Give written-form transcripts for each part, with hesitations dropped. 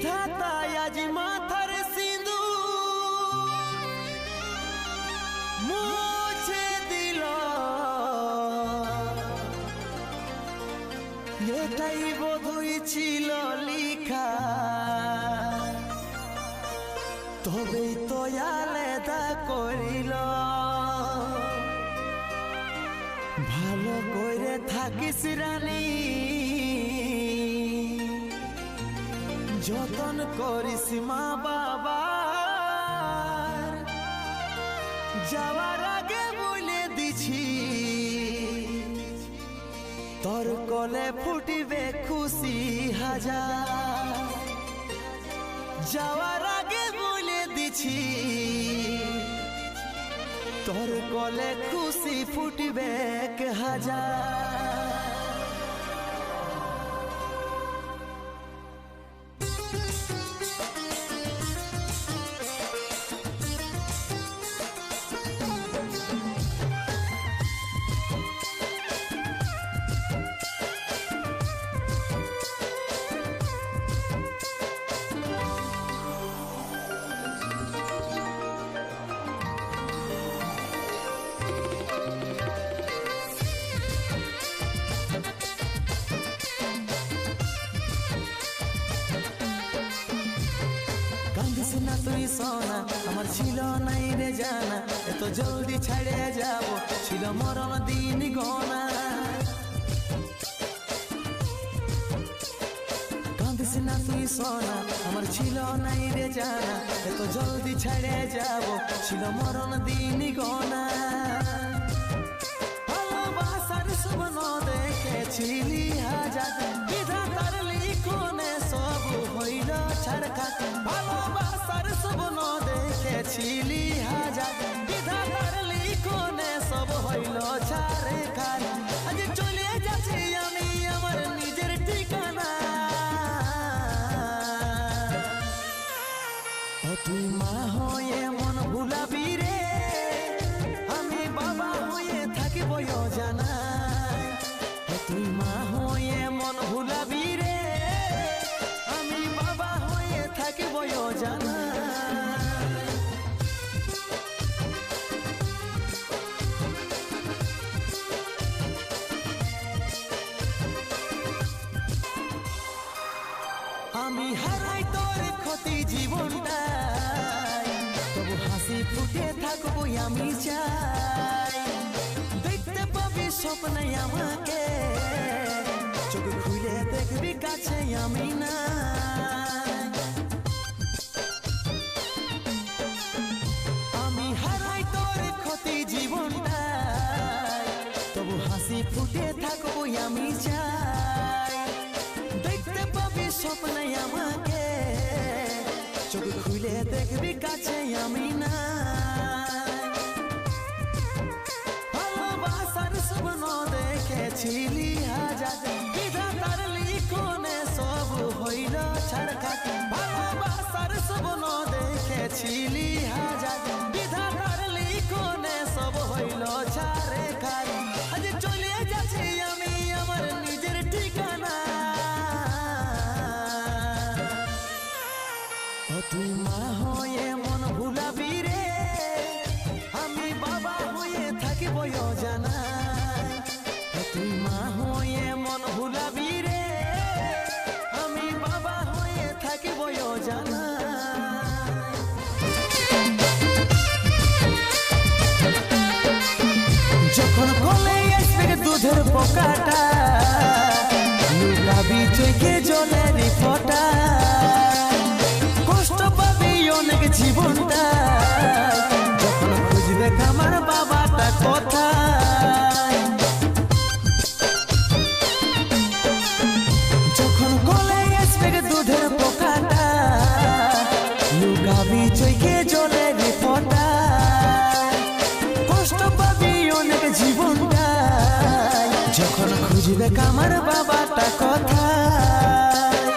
বিধাতা আজ মাথার সিঁদুর মুছে দিল, এটাই বোধহয় ছিল লিখা, তবেই তো আলাদা করিল। ভালো করে থাকিস রানী, যতন করিস মা বাবার, যাওয়ার আগে বলে দিছি তোর কলে ফুটিবে খুশি হাজার। যাওয়ার আগে বলে দিছি তোর কলে খুশি ফুটিবে হাজার। কান্দিস না তুই সোনা, আমার ছিল নাই রে জানা, এত জলদি ছেড়ে যাব ছিল মরণ দিন গোনা। কান্দিস না তুই সোনা, আমার ছিল নাই রে জানা, এত জলদি ছেড়ে যাব ছিল মরণ দিন গোনা। ভালোবাসার স্বপ্ন দেখেছিলি হাজার, বিধাতার লিখনে সব হইল ছাড়খাট। ভালোবাসার স্বপ্ন দেখেছিলি হাজার, বিধাতার লিখনে সব হইল ছাড়খাট। আজ চলে যাচ্ছি আমি আমার নিজের ঠিকানা, তুই মা হয়ে মন ভুলাবি রে, আমি বাবা হয়ে থাকিব জানা। তুই মা হয়ে মন ভুলাবি রে, আমি বাবা হয়ে থাকিব জানা। আমি হারাই তোর ক্ষতি জীবনটা, তবু হাসি ফুটে থাকবো আমি চাই। দেখতে পাবি স্বপ্নে আমাকে, চোখ খুলে দেখবি কাছে আমি না। আমি হারাই তোর ক্ষতি জীবনটা, তবু হাসি ফুটে থাকবো আমি চাই। দেখতে পাবি স্বপ্নে আমাকে, চোখ খুলে দেখবি কাছে আমি না। ভালোবাসার স্বপ্ন দেখেছিলি হাজার, বিধাতার লিখনে সব হইল ছাড়খাট। ভালোবাসার স্বপ্ন দেখেছিলি হাজার, বিধাতার লিখনে সব হইল ছাড়খাট। আজ চলে যাচ্ছি আমি আমার নিজের ঠিকানা, তুই মা হয়ে মন ভুলাবি রে, আমি বাবা হয়ে থাকিব জানা। তুই মা হয়ে মন ভুলাবি রে, আমি বাবা হয়ে থাকিব জানা। যখন কলে আসবে দুধের পোকাটা, লুকাবি চোখে জলের ফোঁটা। কষ্ট পাবি অনেক জীবনটা, যখন খুঁজবে আমার বাবাটা কোথায়। যখন কলে আসবে দুধের পোকাটা, লুকাবি চোখে জলের ফোঁটা। কষ্ট পাবি অনেক জীবনটা, যখন খুঁজবে আমার বাবাটা কোথায়।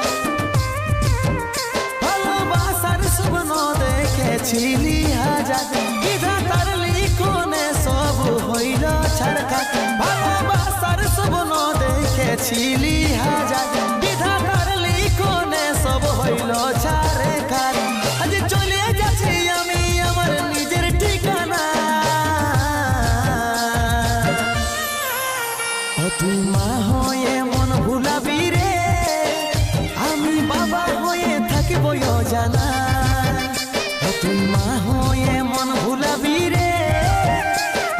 ভালোবাসার স্বপ্ন দেখেছিলি হাজার, বিধাতার লিখনে সব হইল ছাড়খাট। ভালোবাসার স্বপ্ন দেখেছিলি হাজার, বিধাতার লিখনে সব হইল ও তুই মা হয়ে মন ভুলাবি রে, আমি বাবা হয়ে থাকিব জানা। ও তুই মা হয়ে মন ভুলাবি রে,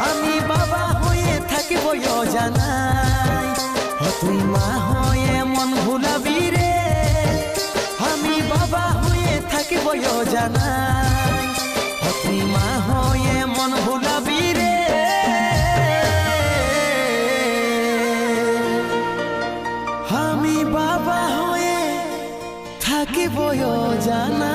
আমি বাবা হয়ে থাকিব জানা। ও তুই মা হয়ে মন ভুলাবি রে, আমি বাবা হয়ে থাকিব জানা। ও তুই মা হয়ে মন ভুলাবি রে, আমি বাবা হয়ে থাকিব জানা।